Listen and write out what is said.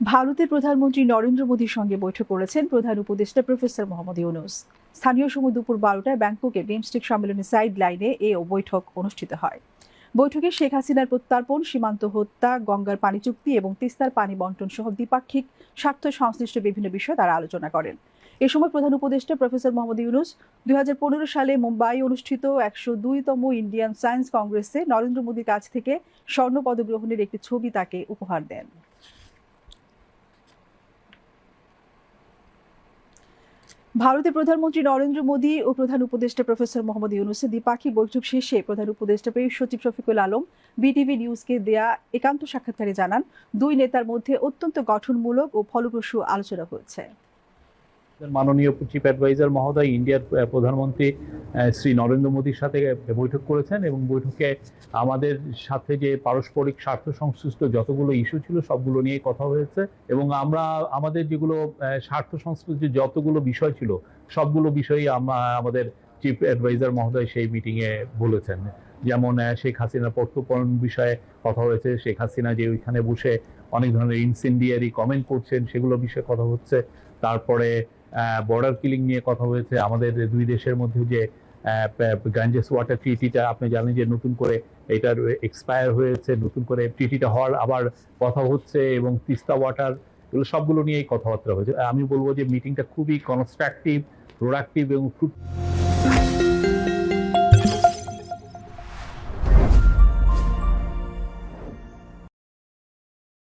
ভারতের প্রধানমন্ত্রী নরেন্দ্র মোদীর সঙ্গে বৈঠক করেছেন প্রধান উপদেষ্টা প্রফেসর মোহাম্মদ ইউনূস। স্থানীয় সময় দুপুর 12টায় ব্যাংককে বিমস্টেক সম্মেলনের সাইড লাইনে এ বৈঠক অনুষ্ঠিত হয়। বৈঠকে শেখ হাসিনার প্রত্যর্পণ, সীমান্ত হত্যা, গঙ্গার পানি চুক্তি এবং তিস্তার পানি বন্টন সহ দ্বিপাক্ষিক স্বার্থ সংশ্লিষ্ট বিভিন্ন বিষয় তারা আলোচনা করেন। এ সময় প্রধান উপদেষ্টা প্রফেসর মোহাম্মদ ইউনূস 2015 সালে মুম্বাই অনুষ্ঠিত 102তম ইন্ডিয়ান সায়েন্স কংগ্রেসে নরেন্দ্র মোদীর কাছ থেকে স্বর্ণপদক গ্রহণের একটি ছবি তাকে উপহার দেন। ভারতের প্রধানমন্ত্রী নরেন্দ্র মোদী ও প্রধান উপদেষ্টা প্রফেসর মোহাম্মদ ইউনূসের দ্বিপাক্ষিক বৈঠক শেষে প্রধান উপদেষ্টা প্রেস সচিব শফিকুল আলম বিটিভি নিউজকে দেয়া একান্ত সাক্ষাৎকারে জানান, দুই নেতার মধ্যে অত্যন্ত গঠনমূলক ও ফলপ্রসূ আলোচনা হয়েছে। মাননীয় চিফ অ্যাডভাইজার মহোদয় ইন্ডিয়ার প্রধানমন্ত্রী শ্রী নরেন্দ্র মোদীর সাথে বৈঠক করেছেন এবং বৈঠকে আমাদের সাথে যে পারস্পরিক স্বার্থ সংশ্লিষ্ট যতগুলো ইস্যু ছিল সবগুলো নিয়ে কথা হয়েছে এবং আমরা আমাদের যেগুলো স্বার্থ সংশ্লিষ্ট যতগুলো বিষয় ছিল সবগুলো বিষয়ই আমাদের চিফ অ্যাডভাইজার মহোদয় সেই মিটিংয়ে বলেছেন। যেমন শেখ হাসিনার প্রত্যর্পণ বিষয়ে কথা হয়েছে, শেখ হাসিনা যে ওইখানে বসে অনেক ধরনের ইনসেন্ডিয়ারি কমেন্ট করছেন সেগুলো বিষয়ে কথা হচ্ছে। তারপরে বর্ডার কিলিং নিয়ে কথা হয়েছে। আমাদের দুই দেশের মধ্যে যে গাঞ্জেস ওয়াটার ট্রিটিটা আপনি জানেন যে নতুন করে এটার এক্সপায়ার হয়েছে, নতুন করে ট্রিটিটা হওয়ার আবার কথা হচ্ছে এবং তিস্তা ওয়াটার, এগুলো সবগুলো নিয়েই কথাবার্তা হয়েছে। আমি বলবো যে মিটিংটা খুবই কনস্ট্রাকটিভ, প্রোডাক্টিভ এবং